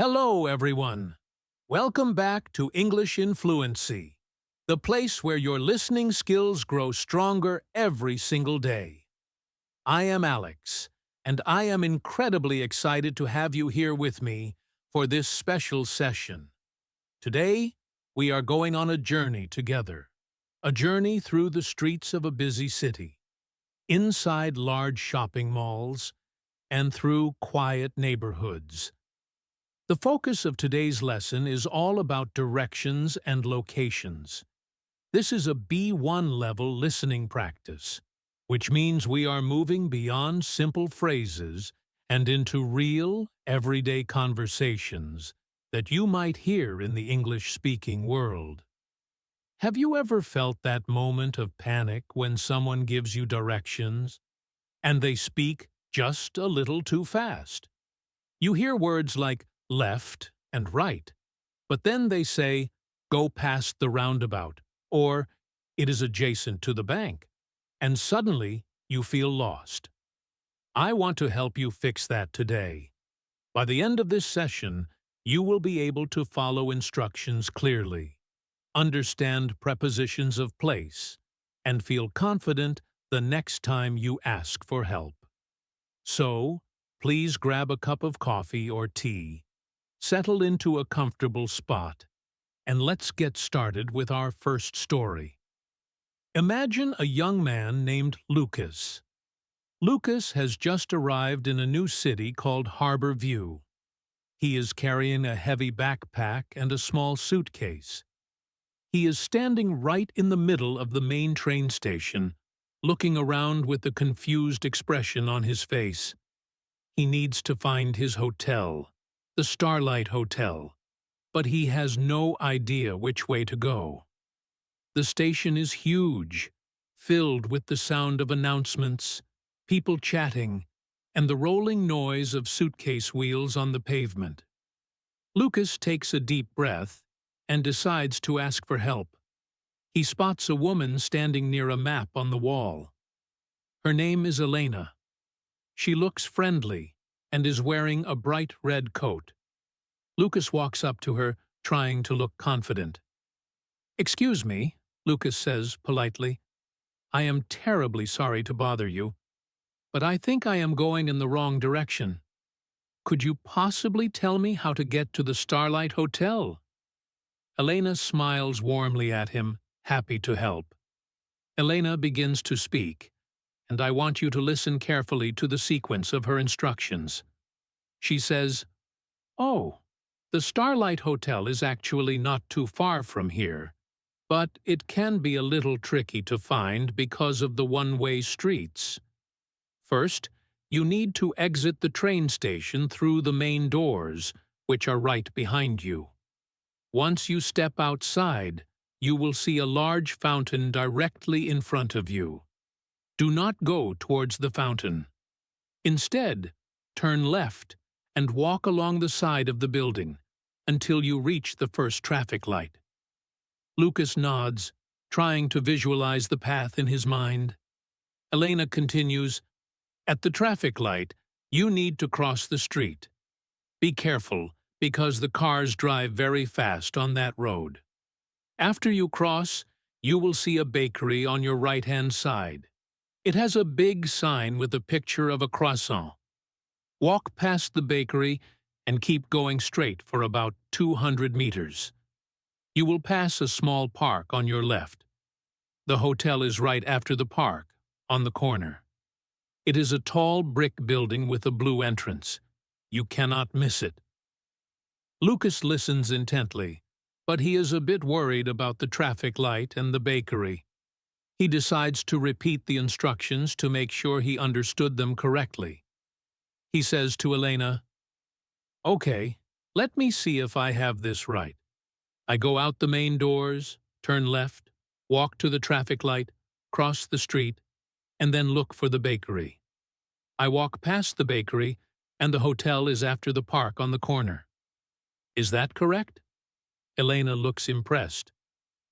Hello, everyone. Welcome back to English in Fluency, the place where your listening skills grow stronger every single day. I am Alex, and I am incredibly excited to have you here with me for this special session. Today, we are going on a journey together, a journey through the streets of a busy city, inside large shopping malls, and through quiet neighborhoods. The focus of today's lesson is all about directions and locations. This is a B1 level listening practice, which means we are moving beyond simple phrases and into real, everyday conversations that you might hear in the English-speaking world. Have you ever felt that moment of panic when someone gives you directions and they speak just a little too fast? You hear words like left and right, but then they say, go past the roundabout, or it is adjacent to the bank, and suddenly you feel lost. I want to help you fix that today. By the end of this session, you will be able to follow instructions clearly, understand prepositions of place, and feel confident the next time you ask for help. So, please grab a cup of coffee or tea, settle into a comfortable spot, and let's get started with our first story. Imagine a young man named Lucas. Lucas has just arrived in a new city called Harbor View. He is carrying a heavy backpack and a small suitcase. He is standing right in the middle of the main train station, looking around with a confused expression on his face. He needs to find his hotel, the Starlight Hotel, but he has no idea which way to go. The station is huge, filled with the sound of announcements, people chatting, and the rolling noise of suitcase wheels on the pavement. Lucas takes a deep breath and decides to ask for help. He spots a woman standing near a map on the wall. Her name is Elena. She looks friendly and is wearing a bright red coat. Lucas walks up to her, trying to look confident. "Excuse me," Lucas says politely. "I am terribly sorry to bother you, but I think I am going in the wrong direction. Could you possibly tell me how to get to the Starlight Hotel?" Elena smiles warmly at him, happy to help. Elena begins to speak, and I want you to listen carefully to the sequence of her instructions. She says, "Oh, the Starlight Hotel is actually not too far from here, but it can be a little tricky to find because of the one-way streets. First, you need to exit the train station through the main doors, which are right behind you. Once you step outside, you will see a large fountain directly in front of you. Do not go towards the fountain. Instead, turn left and walk along the side of the building until you reach the first traffic light." Lucas nods, trying to visualize the path in his mind. Elena continues, "At the traffic light, you need to cross the street. Be careful, because the cars drive very fast on that road. After you cross, you will see a bakery on your right-hand side. It has a big sign with a picture of a croissant. Walk past the bakery and keep going straight for about 200 meters. You will pass a small park on your left. The hotel is right after the park, on the corner. It is a tall brick building with a blue entrance. You cannot miss it." Lucas listens intently, but he is a bit worried about the traffic light and the bakery. He decides to repeat the instructions to make sure he understood them correctly. He says to Elena, "Okay, let me see if I have this right. I go out the main doors, turn left, walk to the traffic light, cross the street, and then look for the bakery. I walk past the bakery, and the hotel is after the park on the corner. Is that correct?" Elena looks impressed.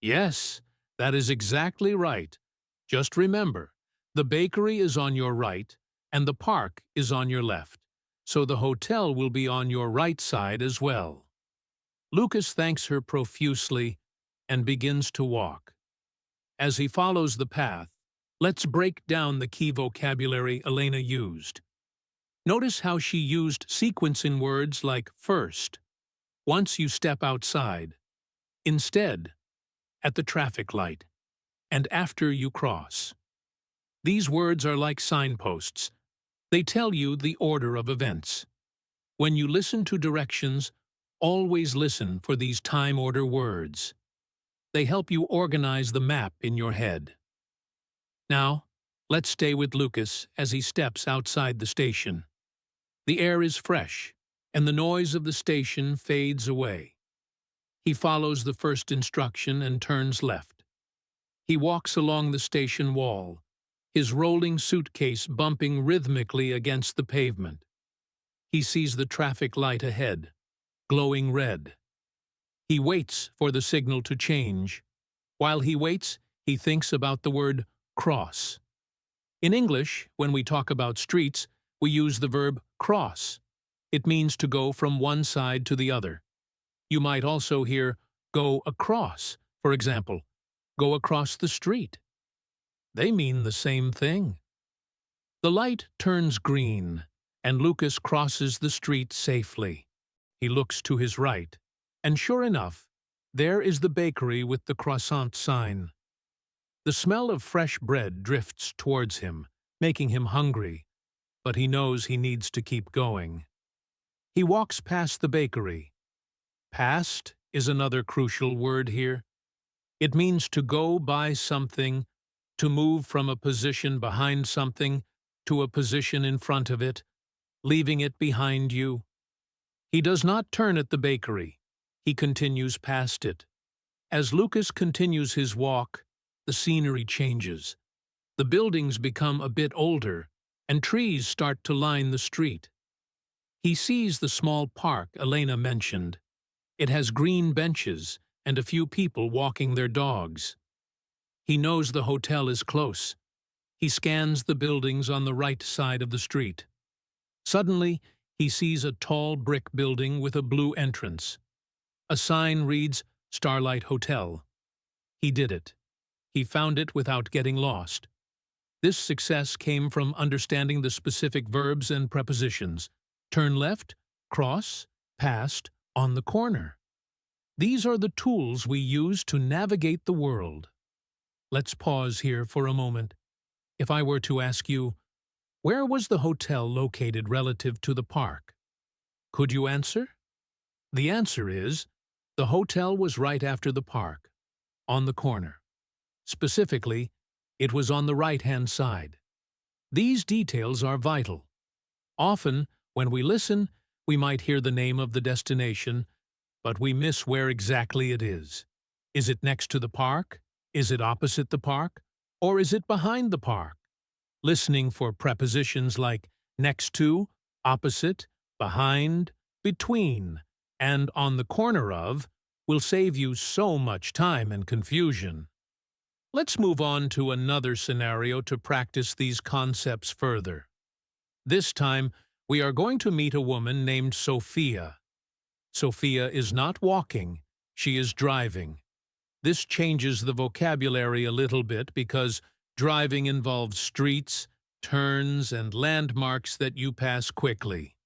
"Yes, that is exactly right. Just remember, the bakery is on your right, and the park is on your left. so the hotel will be on your right side as well. Lucas thanks her profusely and begins to walk. As he follows the path, let's break down the key vocabulary Elena used. Notice how she used sequence in words like first, once you step outside, instead, at the traffic light, and after you cross. These words are like signposts. They tell you the order of events. When you listen to directions, always listen for these time-order words. They help you organize the map in your head. Now, let's stay with Lucas as he steps outside the station. The air is fresh, and the noise of the station fades away. He follows the first instruction and turns left. He walks along the station wall, his rolling suitcase bumping rhythmically against the pavement. He sees the traffic light ahead, glowing red. He waits for the signal to change. While he waits, he thinks about the word cross. In English, when we talk about streets, we use the verb cross. It means to go from one side to the other. You might also hear go across, for example, go across the street. They mean the same thing. The light turns green, and Lucas crosses the street safely. He looks to his right, and sure enough, there is the bakery with the croissant sign. The smell of fresh bread drifts towards him, making him hungry, but he knows he needs to keep going. He walks past the bakery. Past is another crucial word here. It means to go by something, to move from a position behind something to a position in front of it, leaving it behind you. He does not turn at the bakery. He continues past it. As Lucas continues his walk, the scenery changes. The buildings become a bit older, and trees start to line the street. He sees the small park Elena mentioned. It has green benches and a few people walking their dogs. He knows the hotel is close. He scans the buildings on the right side of the street. Suddenly, he sees a tall brick building with a blue entrance. A sign reads, Starlight Hotel. He did it. He found it without getting lost. This success came from understanding the specific verbs and prepositions. Turn left, cross, past, on the corner. These are the tools we use to navigate the world. Let's pause here for a moment. If I were to ask you, where was the hotel located relative to the park? Could you answer? The answer is, the hotel was right after the park, on the corner. Specifically, it was on the right-hand side. These details are vital. Often, when we listen, we might hear the name of the destination, but we miss where exactly it is. Is it next to the park? Is it opposite the park? Or is it behind the park? Listening for prepositions like next to, opposite, behind, between, and on the corner of will save you so much time and confusion. Let's move on to another scenario to practice these concepts further. This time, we are going to meet a woman named Sophia. Sophia is not walking, she is driving. This changes the vocabulary a little bit because driving involves streets, turns, and landmarks that you pass quickly.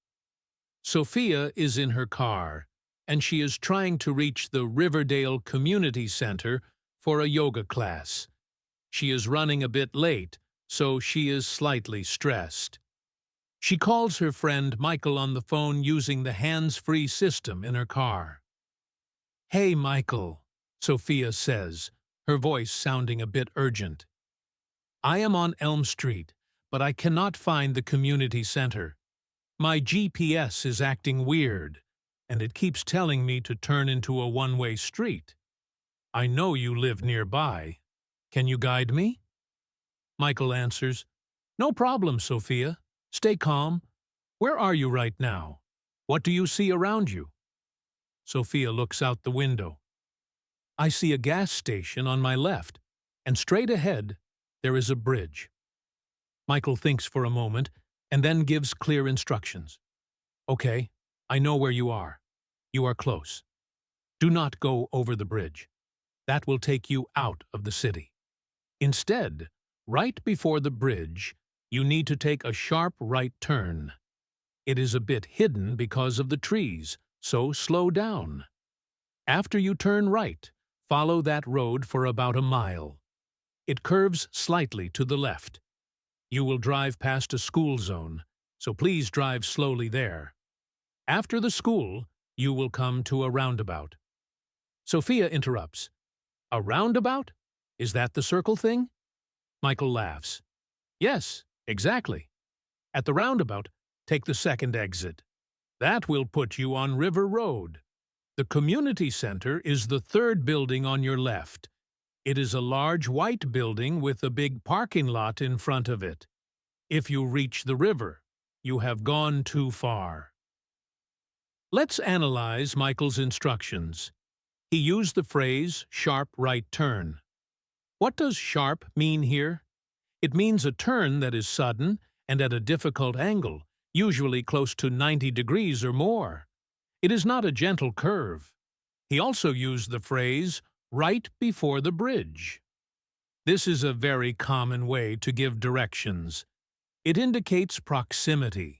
Sophia is in her car, and she is trying to reach the Riverdale Community Center for a yoga class. She is running a bit late, so she is slightly stressed. She calls her friend Michael on the phone using the hands-free system in her car. "Hey, Michael," Sophia says, her voice sounding a bit urgent. "I am on Elm Street, but I cannot find the community center. My GPS is acting weird, and it keeps telling me to turn into a one-way street. I know you live nearby. Can you guide me?" Michael answers, "No problem, Sophia. Stay calm. Where are you right now? What do you see around you?" Sophia looks out the window. "I see a gas station on my left, and straight ahead, there is a bridge." Michael thinks for a moment and then gives clear instructions. Okay, I know where you are. You are close. Do not go over the bridge. That will take you out of the city. Instead, right before the bridge, you need to take a sharp right turn. It is a bit hidden because of the trees, so slow down. After you turn right, follow that road for about a mile. It curves slightly to the left. You will drive past a school zone, so please drive slowly there. After the school, you will come to a roundabout. Sophia interrupts. A roundabout? Is that the circle thing? Michael laughs. Yes, exactly. At the roundabout, take the second exit. That will put you on River Road. The community center is the third building on your left. It is a large white building with a big parking lot in front of it. If you reach the river, you have gone too far. Let's analyze Michael's instructions. He used the phrase sharp right turn. What does sharp mean here? It means a turn that is sudden and at a difficult angle, usually close to 90 degrees or more. It is not a gentle curve. He also used the phrase right before the bridge. This is a very common way to give directions. It indicates proximity.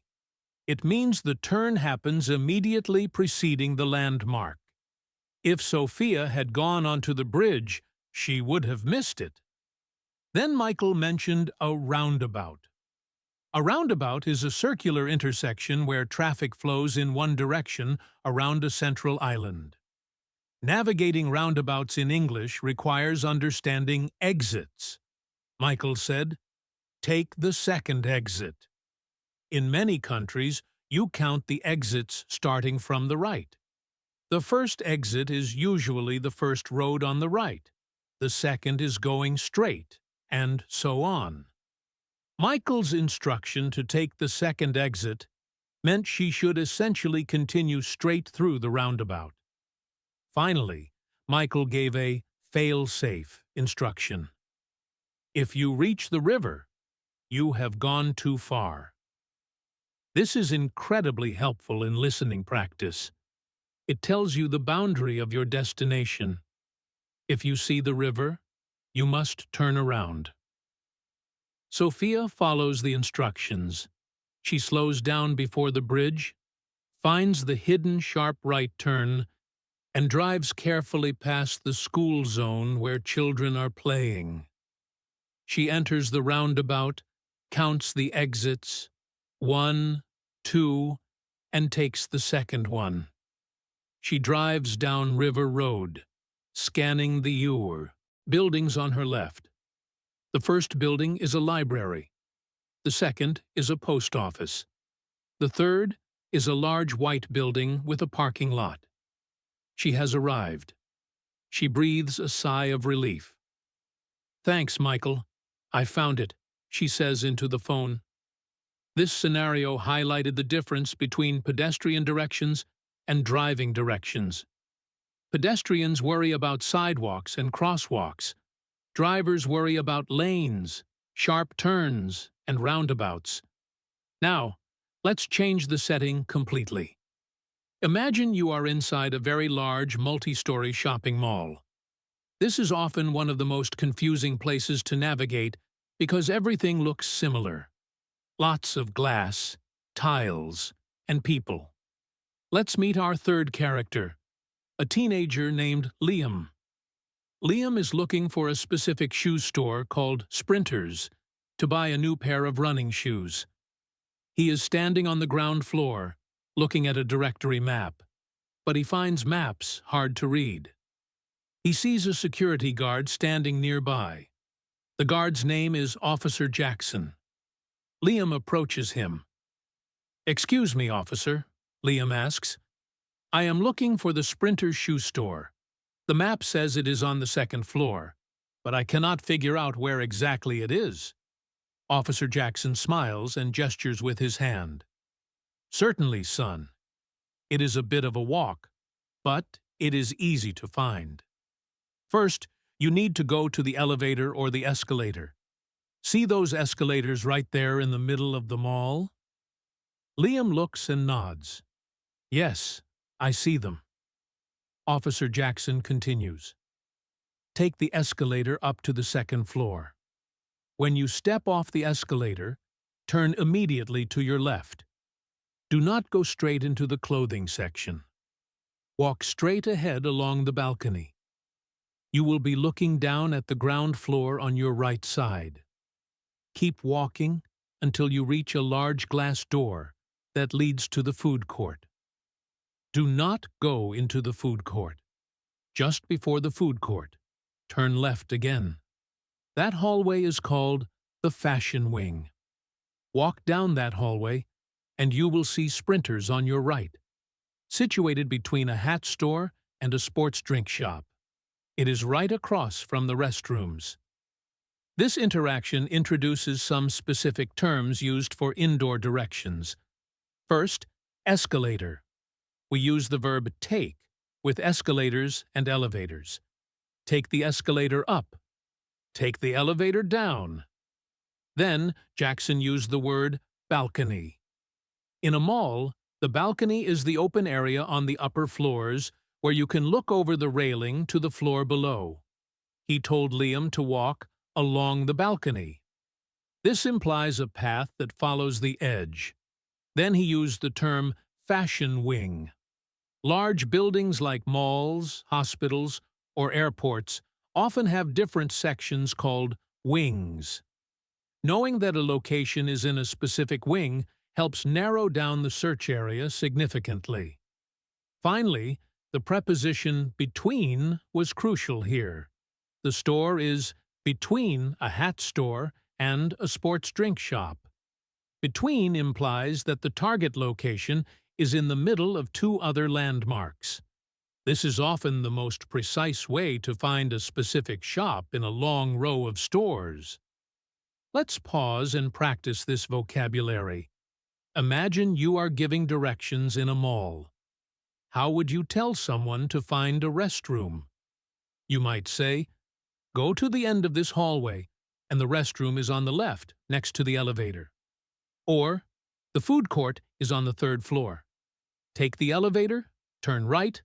It means the turn happens immediately preceding the landmark. If Sophia had gone onto the bridge, she would have missed it. Then Michael mentioned a roundabout. A roundabout is a circular intersection where traffic flows in one direction around a central island. Navigating roundabouts in English requires understanding exits. Michael said, "Take the second exit." In many countries, you count the exits starting from the right. The first exit is usually the first road on the right. The second is going straight, and so on. Michael's instruction to take the second exit meant she should essentially continue straight through the roundabout. Finally, Michael gave a fail-safe instruction. If you reach the river, you have gone too far. This is incredibly helpful in listening practice. It tells you the boundary of your destination. If you see the river, you must turn around. Sophia follows the instructions. She slows down before the bridge, finds the hidden sharp right turn, and drives carefully past the school zone where children are playing. She enters the roundabout, counts the exits, 1, 2, and takes the second one. She drives down River Road, scanning the buildings on her left. The first building is a library. The second is a post office. The third is a large white building with a parking lot. She has arrived. She breathes a sigh of relief. "Thanks, Michael. I found it," she says into the phone. This scenario highlighted the difference between pedestrian directions and driving directions. Pedestrians worry about sidewalks and crosswalks. Drivers worry about lanes, sharp turns, and roundabouts. Now, let's change the setting completely. Imagine you are inside a very large, multi-story shopping mall. This is often one of the most confusing places to navigate because everything looks similar. Lots of glass, tiles, and people. Let's meet our third character, a teenager named Liam. Liam is looking for a specific shoe store called Sprinters to buy a new pair of running shoes. He is standing on the ground floor, looking at a directory map, but he finds maps hard to read. He sees a security guard standing nearby. The guard's name is Officer Jackson. Liam approaches him. "Excuse me, officer," Liam asks. "I am looking for the Sprinter shoe store. The map says it is on the second floor, but I cannot figure out where exactly it is." Officer Jackson smiles and gestures with his hand. "Certainly, son. It is a bit of a walk, but it is easy to find. First, you need to go to the elevator or the escalator. See those escalators right there in the middle of the mall?" Liam looks and nods. Yes, I see them. Officer Jackson continues. Take the escalator up to the second floor. When you step off the escalator, turn immediately to your left. Do not go straight into the clothing section. Walk straight ahead along the balcony. You will be looking down at the ground floor on your right side. Keep walking until you reach a large glass door that leads to the food court. Do not go into the food court. Just before the food court, turn left again. That hallway is called the fashion wing. Walk down that hallway, and you will see Sprinters on your right, situated between a hat store and a sports drink shop. It is right across from the restrooms. This interaction introduces some specific terms used for indoor directions. First, escalator. We use the verb take with escalators and elevators. Take the escalator up. Take the elevator down. Then, Jackson used the word balcony. In a mall, the balcony is the open area on the upper floors where you can look over the railing to the floor below. He told Liam to walk along the balcony. This implies a path that follows the edge. Then he used the term fashion wing. Large buildings like malls, hospitals, or airports often have different sections called wings. Knowing that a location is in a specific wing helps narrow down the search area significantly. Finally, the preposition between was crucial here. The store is between a hat store and a sports drink shop. Between implies that the target location is in the middle of two other landmarks. This is often the most precise way to find a specific shop in a long row of stores. Let's pause and practice this vocabulary. Imagine you are giving directions in a mall. How would you tell someone to find a restroom? You might say, go to the end of this hallway, and the restroom is on the left, next to the elevator. Or, the food court is on the third floor. Take the elevator, turn right,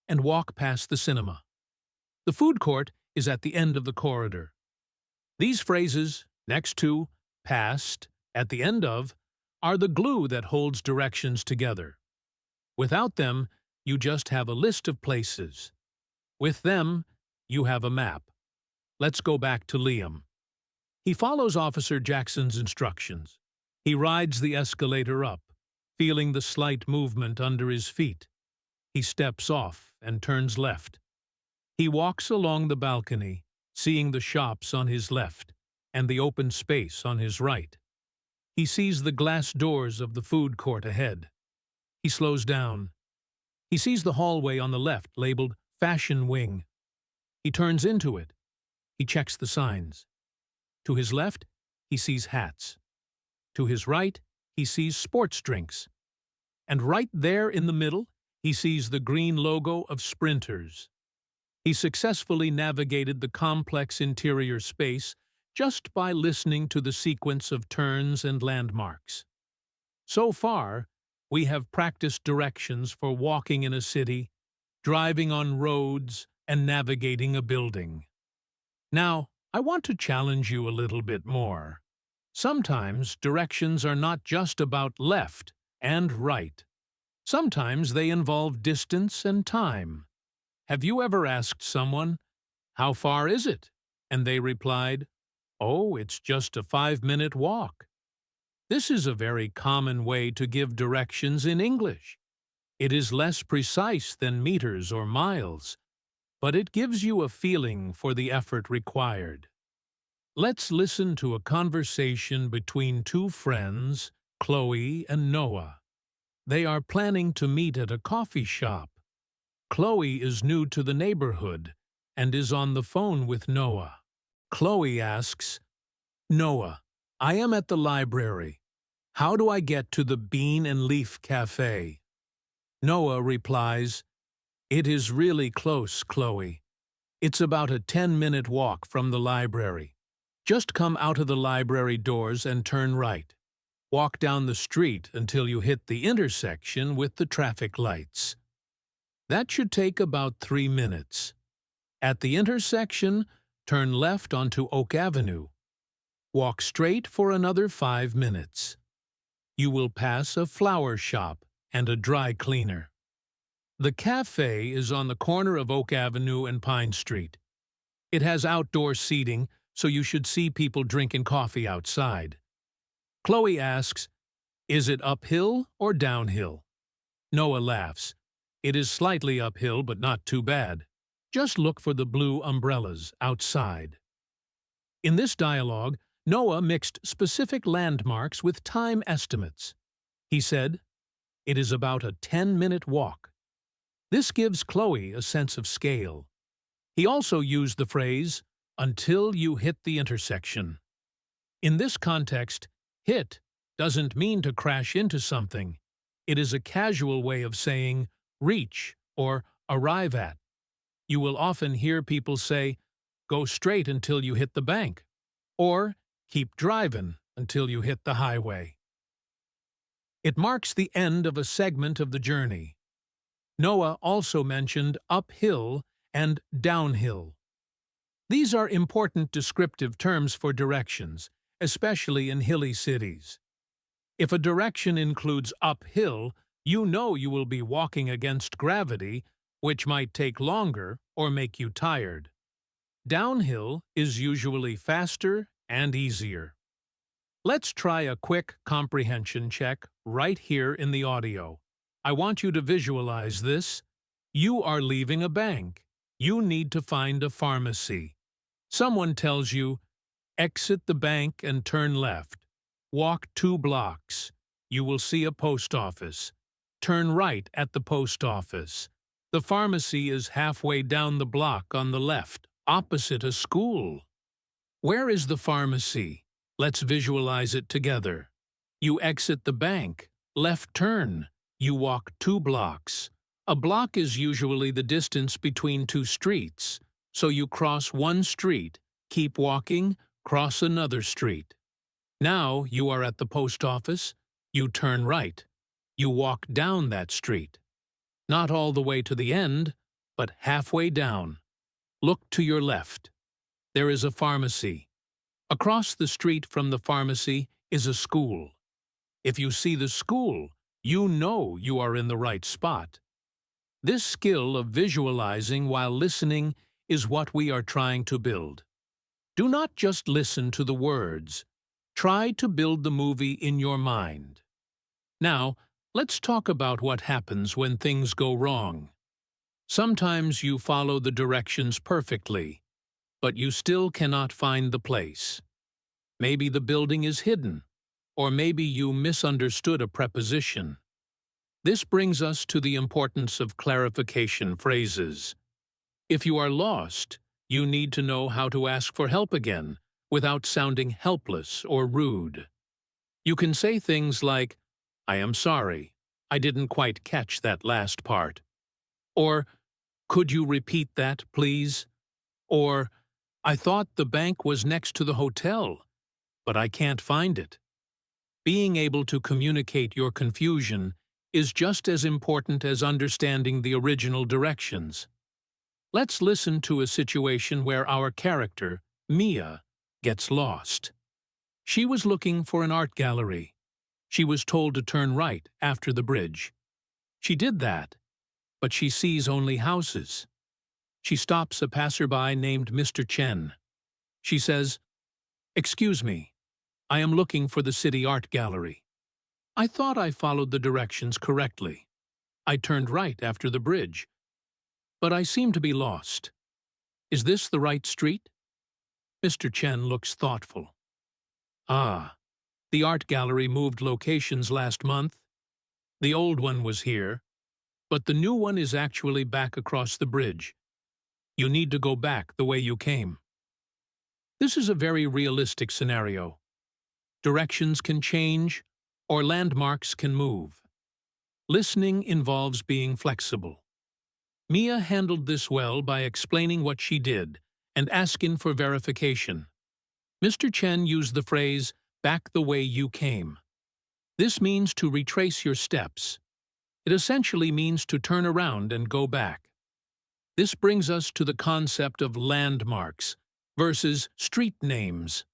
and walk past the cinema. The food court is at the end of the corridor. These phrases, next to, past, at the end of, are the glue that holds directions together. Without them, you just have a list of places. With them, you have a map. Let's go back to Liam. He follows Officer Jackson's instructions. He rides the escalator up, feeling the slight movement under his feet. He steps off and turns left. He walks along the balcony, seeing the shops on his left and the open space on his right. He sees the glass doors of the food court ahead. He slows down. He sees the hallway on the left labeled Fashion Wing. He turns into it. He checks the signs. To his left, he sees hats. To his right, he sees sports drinks. And right there in the middle, he sees the green logo of Sprinters. He successfully navigated the complex interior space just by listening to the sequence of turns and landmarks. So far, we have practiced directions for walking in a city, driving on roads, and navigating a building. Now, I want to challenge you a little bit more. Sometimes directions are not just about left and right. Sometimes they involve distance and time. Have you ever asked someone, "How far is it?" And they replied, "Oh, it's just a 5-minute walk." This is a very common way to give directions in English. It is less precise than meters or miles, but it gives you a feeling for the effort required. Let's listen to a conversation between two friends, Chloe and Noah. They are planning to meet at a coffee shop. Chloe is new to the neighborhood and is on the phone with Noah. Chloe asks, "Noah, I am at the library. How do I get to the Bean and Leaf Cafe?" Noah replies, "It is really close, Chloe. It's about a 10-minute walk from the library. Just come out of the library doors and turn right." Walk down the street until you hit the intersection with the traffic lights. That should take about 3 minutes. At the intersection, turn left onto Oak Avenue. Walk straight for another 5 minutes. You will pass a flower shop and a dry cleaner. The cafe is on the corner of Oak Avenue and Pine Street. It has outdoor seating, so you should see people drinking coffee outside. Chloe asks, "Is it uphill or downhill?" Noah laughs. "It is slightly uphill, but not too bad. Just look for the blue umbrellas outside." In this dialogue, Noah mixed specific landmarks with time estimates. He said, "It is about a 10-minute walk." This gives Chloe a sense of scale. He also used the phrase, "until you hit the intersection." In this context, hit doesn't mean to crash into something. It is a casual way of saying reach or arrive at. You will often hear people say, "Go straight until you hit the bank," or "Keep driving until you hit the highway." It marks the end of a segment of the journey. Noah also mentioned uphill and downhill. These are important descriptive terms for directions, especially in hilly cities. If a direction includes uphill, you know you will be walking against gravity, which might take longer or make you tired. Downhill is usually faster and easier. Let's try a quick comprehension check right here in the audio. I want you to visualize this. You are leaving a bank. You need to find a pharmacy. Someone tells you, "Exit the bank and turn left. Walk 2 blocks. You will see a post office. Turn right at the post office. The pharmacy is halfway down the block on the left, opposite a school." Where is the pharmacy? Let's visualize it together. You exit the bank. Left turn. You walk 2 blocks. A block is usually the distance between 2 streets, so you cross 1 street, keep walking, cross another street. Now you are at the post office. You turn right. You walk down that street. Not all the way to the end, but halfway down. Look to your left. There is a pharmacy. Across the street from the pharmacy is a school. If you see the school, you know you are in the right spot. This skill of visualizing while listening is what we are trying to build. Do not just listen to the words. Try to build the movie in your mind. Now, let's talk about what happens when things go wrong. Sometimes you follow the directions perfectly, but you still cannot find the place. Maybe the building is hidden, or maybe you misunderstood a preposition. This brings us to the importance of clarification phrases. If you are lost, you need to know how to ask for help again without sounding helpless or rude. You can say things like, "I am sorry, I didn't quite catch that last part." Or, "Could you repeat that, please?" Or, "I thought the bank was next to the hotel, but I can't find it." Being able to communicate your confusion is just as important as understanding the original directions. Let's listen to a situation where our character, Mia, gets lost. She was looking for an art gallery. She was told to turn right after the bridge. She did that, but she sees only houses. She stops a passerby named Mr. Chen. She says, "Excuse me, I am looking for the city art gallery. I thought I followed the directions correctly. I turned right after the bridge, but I seem to be lost. Is this the right street?" Mr. Chen looks thoughtful. "Ah, the art gallery moved locations last month. The old one was here, but the new one is actually back across the bridge. You need to go back the way you came." This is a very realistic scenario. Directions can change, or landmarks can move. Listening involves being flexible. Mia handled this well by explaining what she did and asking for verification. Mr. Chen used the phrase, "back the way you came." This means to retrace your steps. It essentially means to turn around and go back. This brings us to the concept of landmarks versus street names.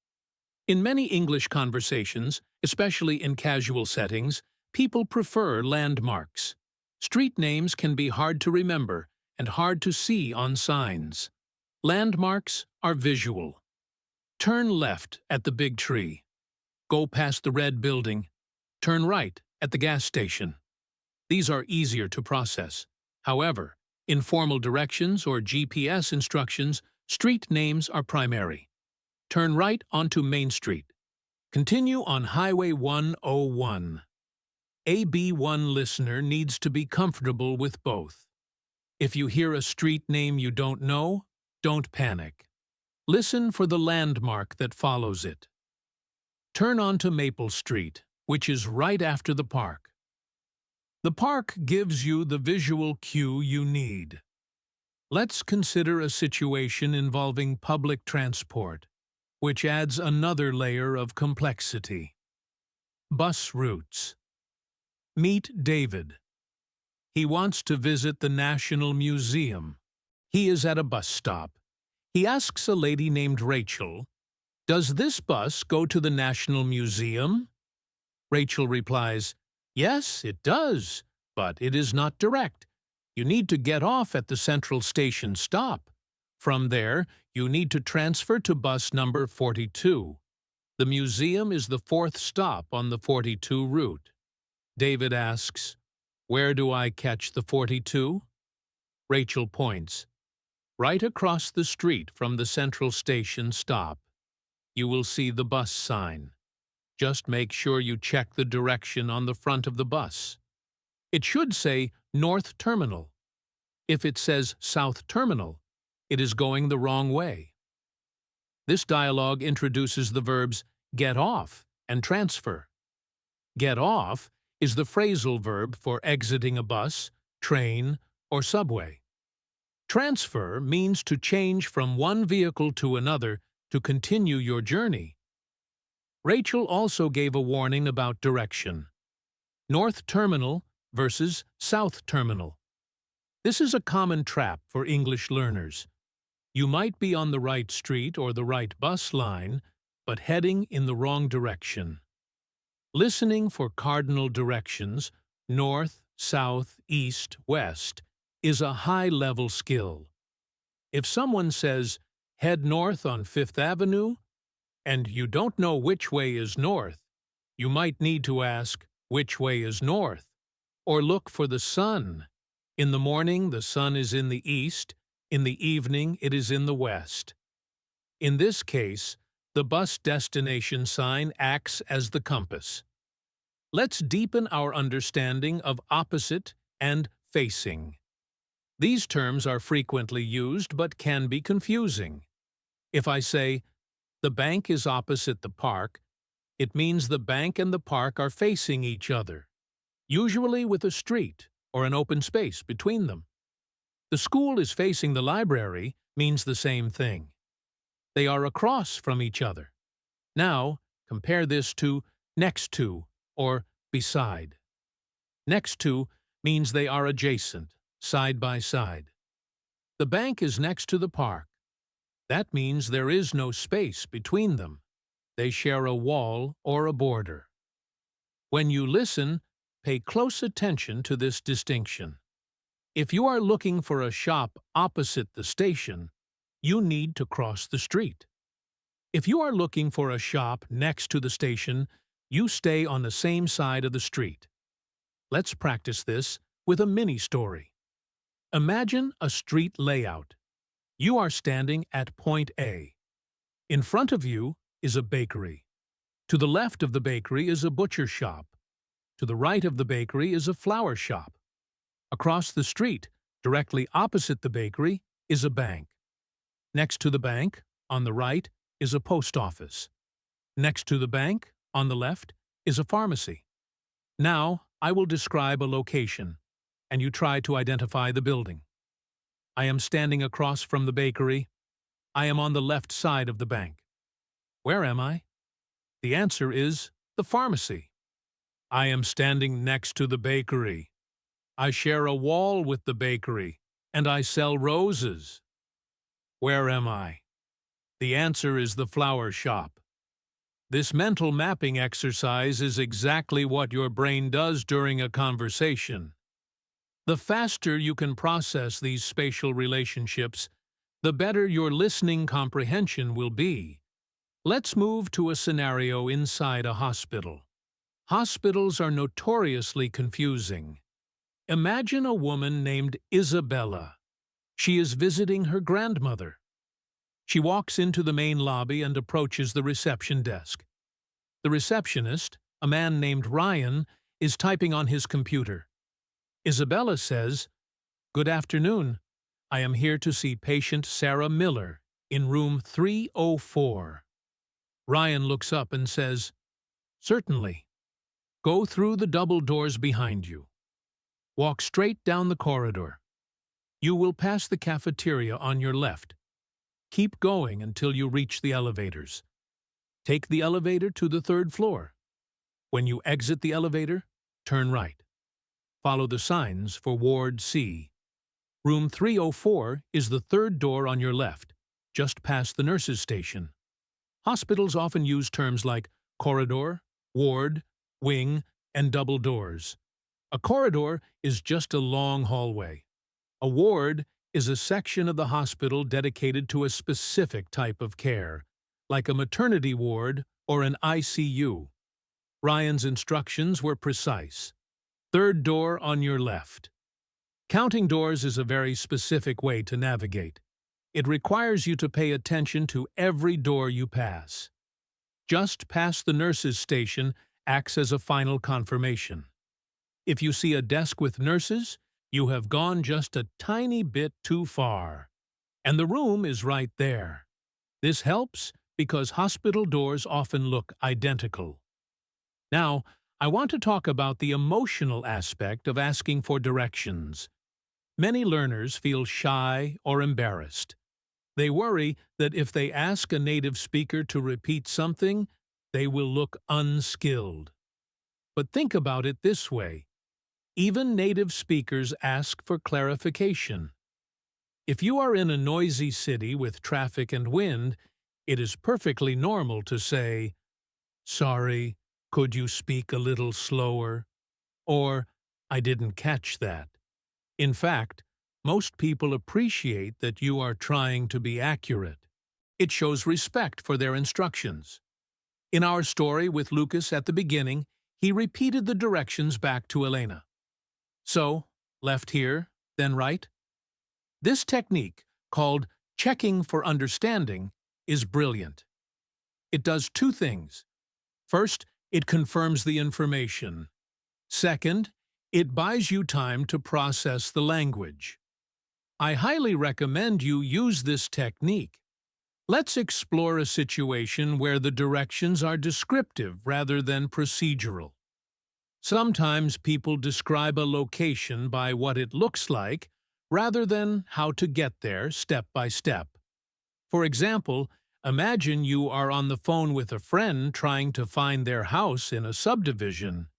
In many English conversations, especially in casual settings, people prefer landmarks. Street names can be hard to remember and hard to see on signs. Landmarks are visual. Turn left at the big tree. Go past the red building. Turn right at the gas station. These are easier to process. However, in formal directions or GPS instructions, street names are primary. Turn right onto Main Street. Continue on Highway 101. A B1 listener needs to be comfortable with both. If you hear a street name you don't know, don't panic. Listen for the landmark that follows it. Turn onto Maple Street, which is right after the park. The park gives you the visual cue you need. Let's consider a situation involving public transport, which adds another layer of complexity. Bus routes. Meet David. He wants to visit the National Museum. He is at a bus stop. He asks a lady named Rachel, "Does this bus go to the National Museum?" Rachel replies, "Yes, it does, but it is not direct. You need to get off at the Central Station stop. From there, you need to transfer to bus number 42. The museum is the fourth stop on the 42 route." David asks, "Where do I catch the 42? Rachel points, "Right across the street from the Central Station stop. You will see the bus sign. Just make sure you check the direction on the front of the bus. It should say North Terminal. If it says South Terminal, it is going the wrong way." This dialogue introduces the verbs get off and transfer. Get off is the phrasal verb for exiting a bus, train, or subway. Transfer means to change from one vehicle to another to continue your journey. Rachel also gave a warning about direction. North Terminal versus South Terminal. This is a common trap for English learners. You might be on the right street or the right bus line, but heading in the wrong direction. Listening for cardinal directions, north, south, east, west, is a high-level skill. If someone says, "Head north on Fifth Avenue," and you don't know which way is north, you might need to ask, "Which way is north?" Or look for the sun. In the morning, the sun is in the east. In the evening, it is in the west. In this case, the bus destination sign acts as the compass. Let's deepen our understanding of opposite and facing. These terms are frequently used but can be confusing. If I say, "The bank is opposite the park," it means the bank and the park are facing each other, usually with a street or an open space between them. "The school is facing the library" means the same thing. They are across from each other. Now, compare this to next to or beside. Next to means they are adjacent, side by side. The bank is next to the park. That means there is no space between them. They share a wall or a border. When you listen, pay close attention to this distinction. If you are looking for a shop opposite the station, you need to cross the street. If you are looking for a shop next to the station, you stay on the same side of the street. Let's practice this with a mini story. Imagine a street layout. You are standing at point A. In front of you is a bakery. To the left of the bakery is a butcher shop. To the right of the bakery is a flower shop. Across the street, directly opposite the bakery, is a bank. Next to the bank, on the right, is a post office. Next to the bank, on the left, is a pharmacy. Now, I will describe a location, and you try to identify the building. I am standing across from the bakery. I am on the left side of the bank. Where am I? The answer is the pharmacy. I am standing next to the bakery. I share a wall with the bakery, and I sell roses. Where am I? The answer is the flower shop. This mental mapping exercise is exactly what your brain does during a conversation. The faster you can process these spatial relationships, the better your listening comprehension will be. Let's move to a scenario inside a hospital. Hospitals are notoriously confusing. Imagine a woman named Isabella. She is visiting her grandmother. She walks into the main lobby and approaches the reception desk. The receptionist, a man named Ryan, is typing on his computer. Isabella says, "Good afternoon. I am here to see patient Sarah Miller in room 304. Ryan looks up and says, "Certainly. Go through the double doors behind you. Walk straight down the corridor. You will pass the cafeteria on your left. Keep going until you reach the elevators. Take the elevator to the 3rd floor. When you exit the elevator, turn right. Follow the signs for Ward C. Room 304 is the 3rd door on your left, just past the nurses' station. Hospitals often use terms like corridor, ward, wing, and double doors. A corridor is just a long hallway. A ward is a section of the hospital dedicated to a specific type of care, like a maternity ward or an ICU. Ryan's instructions were precise. 3rd door on your left. Counting doors is a very specific way to navigate. It requires you to pay attention to every door you pass. Just past the nurses' station acts as a final confirmation. If you see a desk with nurses, you have gone just a tiny bit too far. And the room is right there. This helps because hospital doors often look identical. Now, I want to talk about the emotional aspect of asking for directions. Many learners feel shy or embarrassed. They worry that if they ask a native speaker to repeat something, they will look unskilled. But think about it this way. Even native speakers ask for clarification. If you are in a noisy city with traffic and wind, it is perfectly normal to say, "Sorry, could you speak a little slower?" Or, "I didn't catch that." In fact, most people appreciate that you are trying to be accurate. It shows respect for their instructions. In our story with Lucas at the beginning, he repeated the directions back to Elena. So, left here, then right? This technique, called checking for understanding, is brilliant. It does 2 things. First, it confirms the information. Second, it buys you time to process the language. I highly recommend you use this technique. Let's explore a situation where the directions are descriptive rather than procedural. Sometimes people describe a location by what it looks like rather than how to get there step by step. For example, imagine you are on the phone with a friend trying to find their house in a subdivision.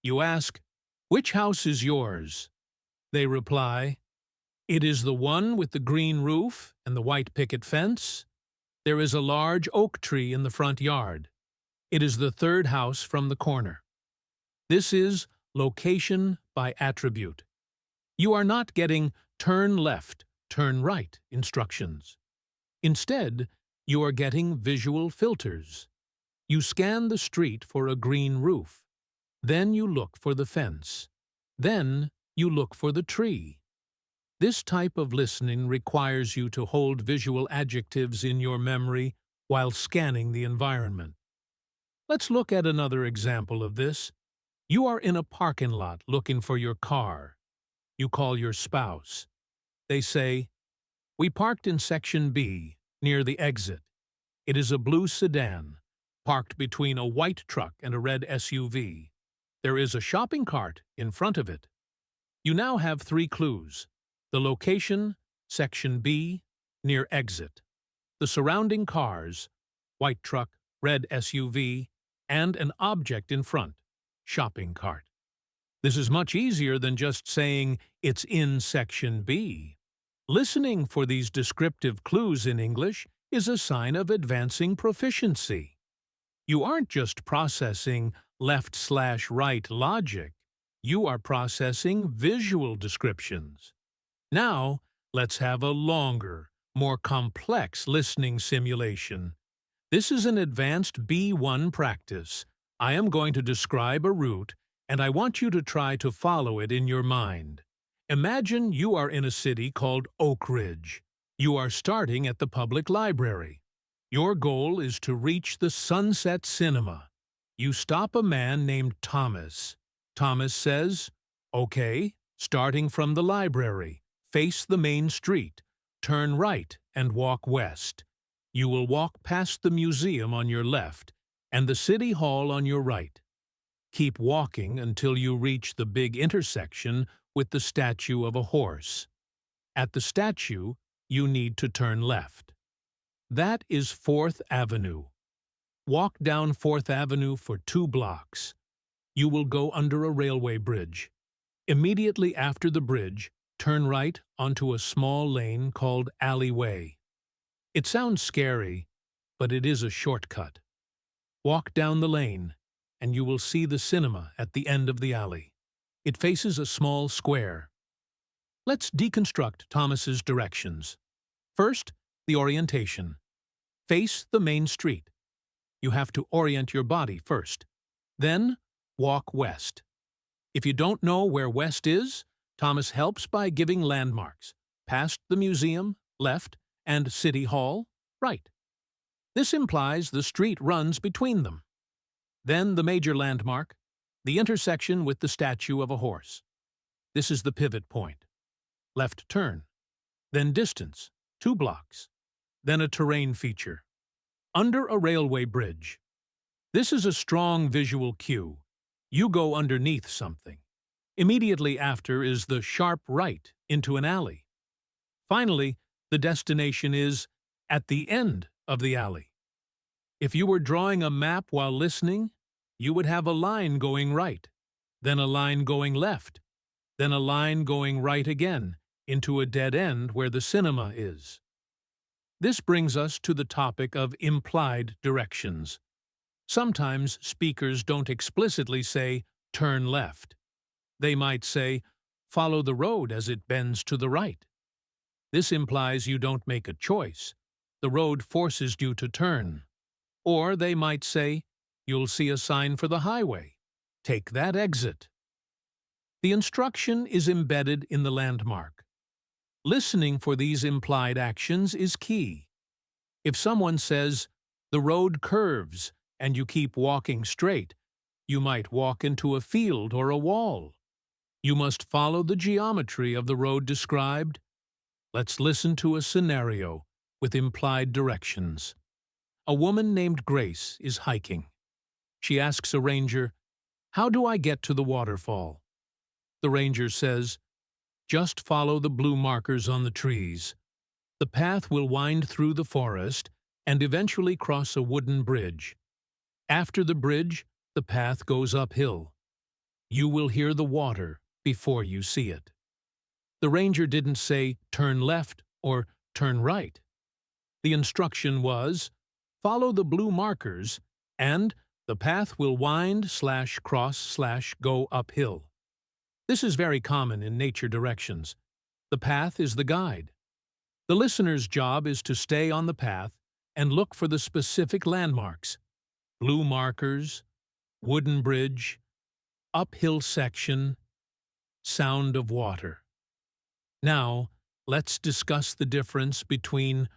You ask, "Which house is yours?" They reply, "It is the one with the green roof and the white picket fence. There is a large oak tree in the front yard. It is the 3rd house from the corner." This is location by attribute. You are not getting turn left, turn right instructions. Instead, you are getting visual filters. You scan the street for a green roof. Then you look for the fence. Then you look for the tree. This type of listening requires you to hold visual adjectives in your memory while scanning the environment. Let's look at another example of this. You are in a parking lot looking for your car. You call your spouse. They say, "We parked in section B, near the exit. It is a blue sedan, parked between a white truck and a red SUV. There is a shopping cart in front of it." You now have 3 clues. The location, section B, near exit. The surrounding cars, white truck, red SUV, and an object in front, shopping cart. This is much easier than just saying it's in section B. Listening for these descriptive clues in English is a sign of advancing proficiency. You aren't just processing left/right logic, you are processing visual descriptions. Now, let's have a longer, more complex listening simulation. This is an advanced B1 practice. I am going to describe a route, and I want you to try to follow it in your mind. Imagine you are in a city called Oak Ridge. You are starting at the public library. Your goal is to reach the Sunset Cinema. You stop a man named Thomas. Thomas says, "Okay, starting from the library, face the main street, turn right and walk west. You will walk past the museum on your left and the city hall on your right. Keep walking until you reach the big intersection with the statue of a horse. At the statue, you need to turn left. That is 4th Avenue. Walk down 4th Avenue for 2 blocks. You will go under a railway bridge. Immediately after the bridge, turn right onto a small lane called Alleyway. It sounds scary, but it is a shortcut. Walk down the lane, and you will see the cinema at the end of the alley. It faces a small square. Let's deconstruct Thomas's directions. First, the orientation. Face the main street. You have to orient your body first. Then, walk west. If you don't know where west is, Thomas helps by giving landmarks. Past the museum, left, and City Hall, right. This implies the street runs between them. Then the major landmark, the intersection with the statue of a horse. This is the pivot point. Left turn. Then distance, 2 blocks. Then a terrain feature. Under a railway bridge. This is a strong visual cue. You go underneath something. Immediately after is the sharp right into an alley. Finally, the destination is at the end of the alley. If you were drawing a map while listening, you would have a line going right, then a line going left, then a line going right again into a dead end where the cinema is. This brings us to the topic of implied directions. Sometimes speakers don't explicitly say, "turn left." They might say, "follow the road as it bends to the right." This implies you don't make a choice. The road forces you to turn. Or they might say, "you'll see a sign for the highway. Take that exit." The instruction is embedded in the landmark. Listening for these implied actions is key. If someone says, "the road curves," and you keep walking straight, you might walk into a field or a wall. You must follow the geometry of the road described. Let's listen to a scenario with implied directions. A woman named Grace is hiking. She asks a ranger, "How do I get to the waterfall?" The ranger says, "Just follow the blue markers on the trees. The path will wind through the forest and eventually cross a wooden bridge. After the bridge, the path goes uphill. You will hear the water before you see it." The ranger didn't say, "turn left" or "turn right." The instruction was, "Follow the blue markers," and "the path will wind/cross/go uphill." This is very common in nature directions. The path is the guide. The listener's job is to stay on the path and look for the specific landmarks: blue markers, wooden bridge, uphill section, sound of water. Now, let's discuss the difference between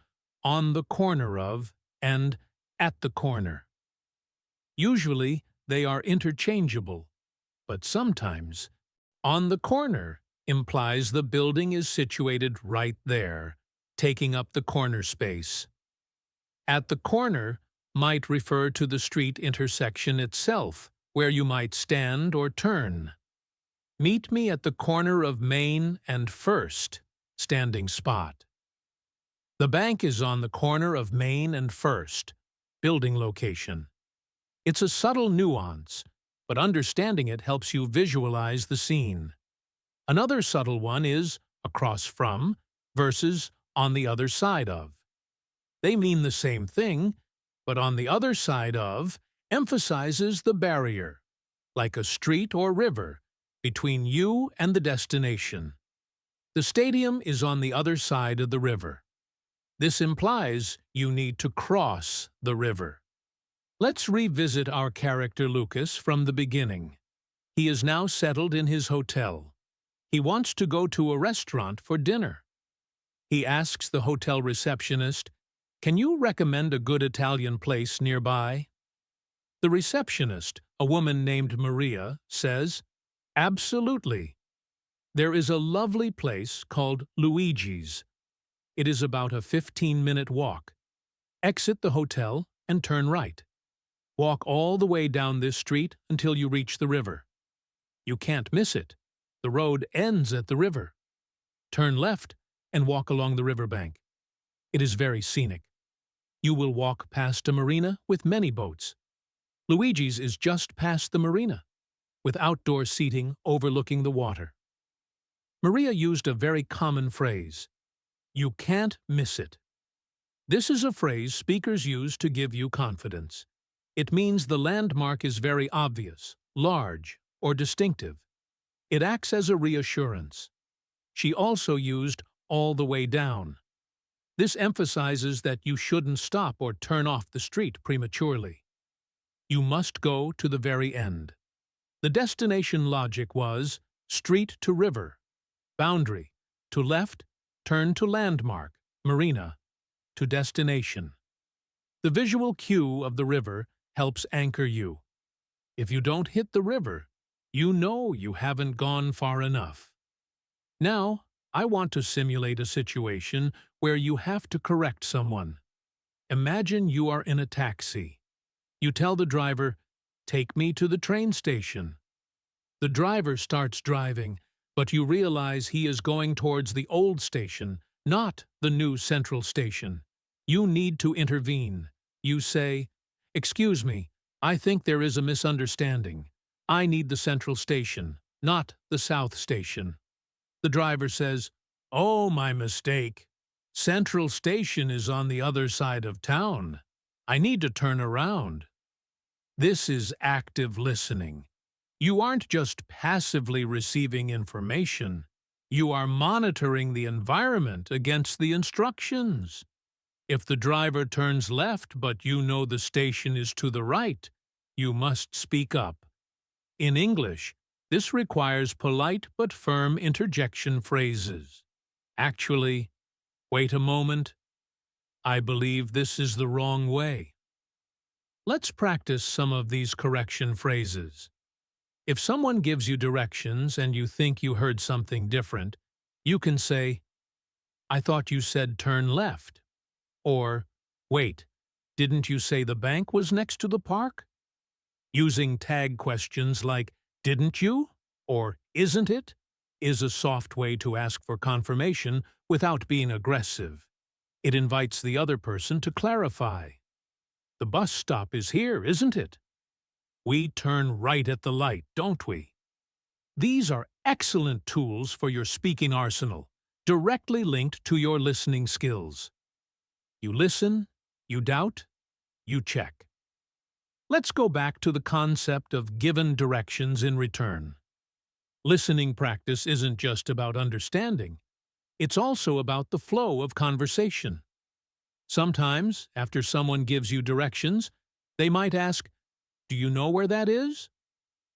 "on the corner of" and "at the corner." Usually, they are interchangeable, but sometimes "on the corner" implies the building is situated right there, taking up the corner space. "At the corner" might refer to the street intersection itself, where you might stand or turn. "Meet me at the corner of Main and First," standing spot. The bank is on the corner of Main and First, building location. It's a subtle nuance. but understanding it helps you visualize the scene. Another subtle one is across from versus on the other side of. They mean the same thing, but on the other side of emphasizes the barrier, like a street or river, between you and the destination. The stadium is on the other side of the river. This implies you need to cross the river. Let's revisit our character Lucas from the beginning. He is now settled in his hotel. He wants to go to a restaurant for dinner. He asks the hotel receptionist, "Can you recommend a good Italian place nearby?" The receptionist, a woman named Maria, says, "Absolutely. There is a lovely place called Luigi's. It is about a 15-minute walk. Exit the hotel and turn right. Walk all the way down this street until you reach the river. You can't miss it. The road ends at the river. Turn left and walk along the riverbank. It is very scenic. You will walk past a marina with many boats. Luigi's is just past the marina, with outdoor seating overlooking the water." Maria used a very common phrase, "You can't miss it." This is a phrase speakers use to give you confidence. It means the landmark is very obvious, large, or distinctive. It acts as a reassurance. She also used all the way down. This emphasizes that you shouldn't stop or turn off the street prematurely. You must go to the very end. The destination logic was street to river, boundary, to left, turn to landmark, marina, to destination. The visual cue of the river helps anchor you. If you don't hit the river, you know you haven't gone far enough. Now, I want to simulate a situation where you have to correct someone. Imagine you are in a taxi. You tell the driver, "Take me to the train station." The driver starts driving, but you realize he is going towards the old station, not the new central station. You need to intervene. You say, "Excuse me, I think there is a misunderstanding. I need the central station, not the south station." The driver says, "Oh, my mistake. Central station is on the other side of town. I need to turn around." This is active listening. You aren't just passively receiving information. You are monitoring the environment against the instructions. If the driver turns left but you know the station is to the right, you must speak up. In English, this requires polite but firm interjection phrases. Actually, "Wait a moment. I believe this is the wrong way." Let's practice some of these correction phrases. If someone gives you directions and you think you heard something different, you can say, "I thought you said turn left." Or, "Wait, didn't you say the bank was next to the park?" Using tag questions like, "Didn't you?" or "Isn't it?" is a soft way to ask for confirmation without being aggressive. It invites the other person to clarify. "The bus stop is here, isn't it? We turn right at the light, don't we?" These are excellent tools for your speaking arsenal, directly linked to your listening skills. You listen, you doubt, you check. Let's go back to the concept of given directions in return. Listening practice isn't just about understanding. It's also about the flow of conversation. Sometimes, after someone gives you directions, they might ask, "Do you know where that is?"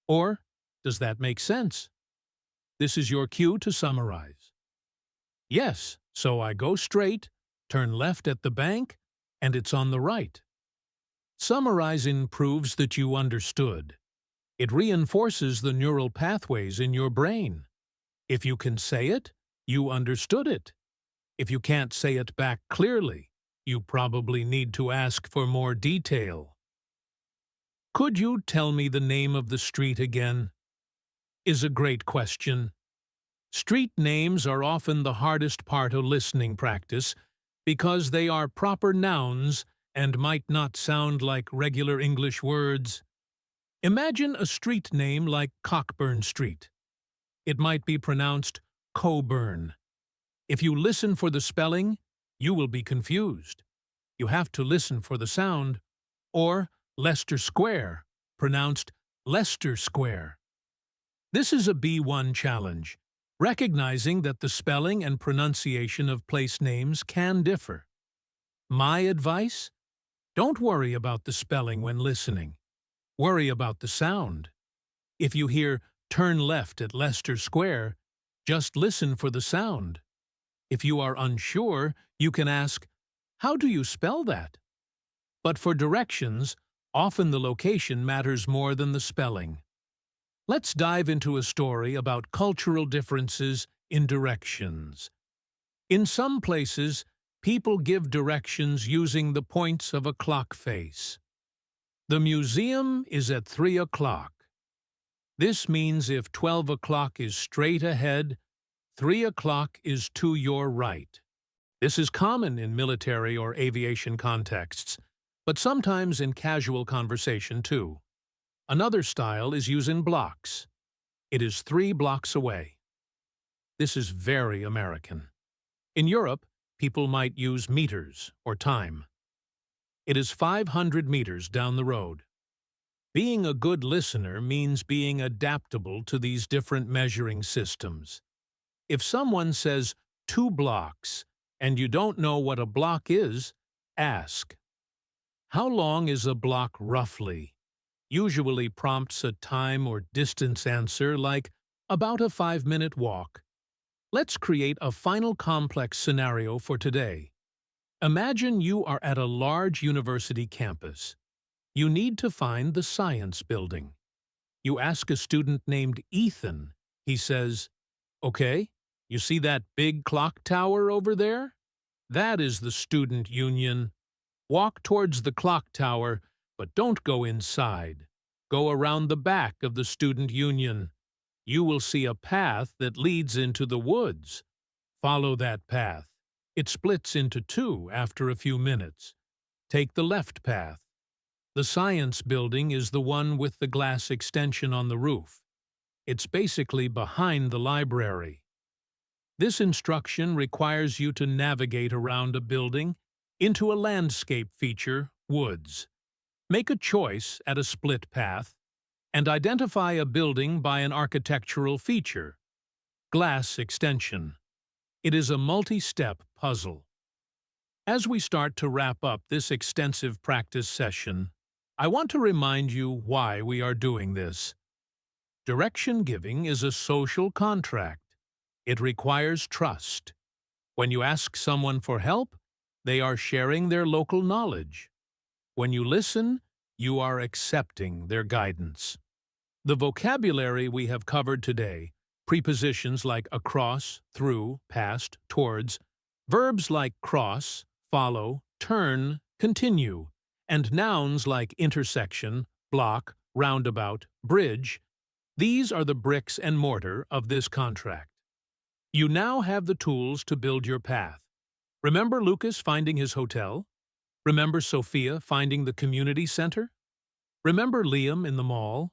Or, "Does that make sense?" This is your cue to summarize. "Yes, so I go straight, turn left at the bank, and it's on the right." Summarizing proves that you understood. It reinforces the neural pathways in your brain. If you can say it, you understood it. If you can't say it back clearly, you probably need to ask for more detail. "Could you tell me the name of the street again?" is a great question. Street names are often the hardest part of listening practice because they are proper nouns and might not sound like regular English words. Imagine a street name like Cockburn Street. It might be pronounced Coburn. If you listen for the spelling, you will be confused. You have to listen for the sound. Or Leicester Square, pronounced Leicester Square. This is a B1 challenge, recognizing that the spelling and pronunciation of place names can differ. My advice? Don't worry about the spelling when listening. Worry about the sound. If you hear "turn left at Leicester Square," just listen for the sound. If you are unsure, you can ask, "How do you spell that?" But for directions, often the location matters more than the spelling. Let's dive into a story about cultural differences in directions. In some places, people give directions using the points of a clock face. The museum is at 3 o'clock. This means if 12 o'clock is straight ahead, 3 o'clock is to your right. This is common in military or aviation contexts, but sometimes in casual conversation too. Another style is using blocks. It is 3 blocks away. This is very American. In Europe, people might use meters or time. It is 500 meters down the road. Being a good listener means being adaptable to these different measuring systems. If someone says 2 blocks and you don't know what a block is, ask, "How long is a block roughly?" Usually prompts a time or distance answer like, "About a 5-minute walk." Let's create a final complex scenario for today. Imagine you are at a large university campus. You need to find the science building. You ask a student named Ethan. He says, "Okay, you see that big clock tower over there? That is the student union. Walk towards the clock tower, but don't go inside. Go around the back of the student union. You will see a path that leads into the woods. Follow that path. It splits into 2 after a few minutes. Take the left path. The science building is the one with the glass extension on the roof. It's basically behind the library." This instruction requires you to navigate around a building into a landscape feature, woods. Make a choice at a split path and identify a building by an architectural feature, glass extension. It is a multi-step puzzle. As we start to wrap up this extensive practice session, I want to remind you why we are doing this. Direction giving is a social contract. It requires trust. When you ask someone for help, they are sharing their local knowledge. When you listen, you are accepting their guidance. The vocabulary we have covered today, prepositions like across, through, past, towards, verbs like cross, follow, turn, continue, and nouns like intersection, block, roundabout, bridge, these are the bricks and mortar of this contract. You now have the tools to build your path. Remember Lucas finding his hotel? Remember Sophia finding the community center? Remember Liam in the mall?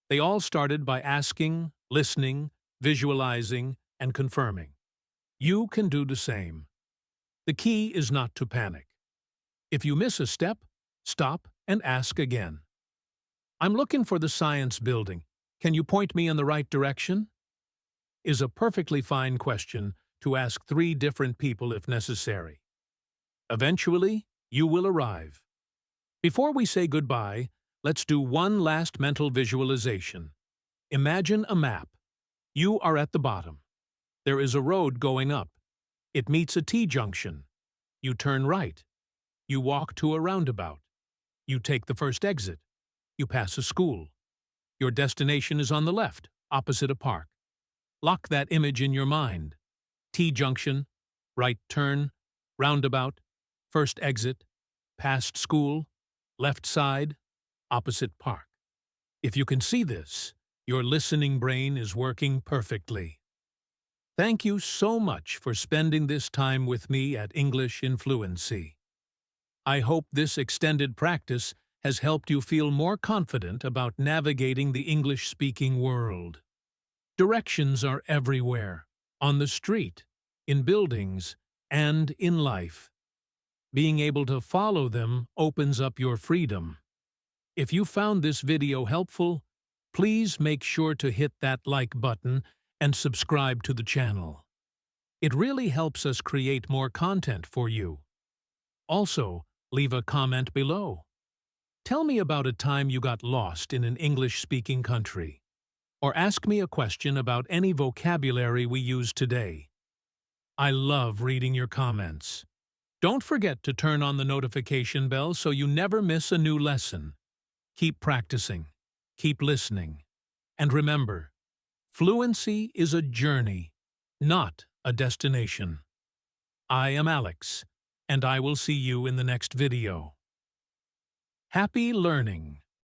They all started by asking, listening, visualizing, and confirming. You can do the same. The key is not to panic. If you miss a step, stop and ask again. "I'm looking for the science building. Can you point me in the right direction?" Is a perfectly fine question to ask 3 different people if necessary. Eventually, you will arrive. Before we say goodbye, let's do one last mental visualization. Imagine a map. You are at the bottom. There is a road going up. It meets a T-junction. You turn right. You walk to a roundabout. You take the first exit. You pass a school. Your destination is on the left, opposite a park. Lock that image in your mind. T-junction, right turn, roundabout, first exit, past school, left side, opposite park. If you can see this, your listening brain is working perfectly. Thank you so much for spending this time with me at English in Fluency. I hope this extended practice has helped you feel more confident about navigating the English-speaking world. Directions are everywhere, on the street, in buildings, and in life. Being able to follow them opens up your freedom. If you found this video helpful, please make sure to hit that like button and subscribe to the channel. It really helps us create more content for you. Also, leave a comment below. Tell me about a time you got lost in an English-speaking country. Or ask me a question about any vocabulary we use today. I love reading your comments. Don't forget to turn on the notification bell so you never miss a new lesson. Keep practicing, keep listening, and remember, fluency is a journey, not a destination. I am Alex, and I will see you in the next video. Happy learning!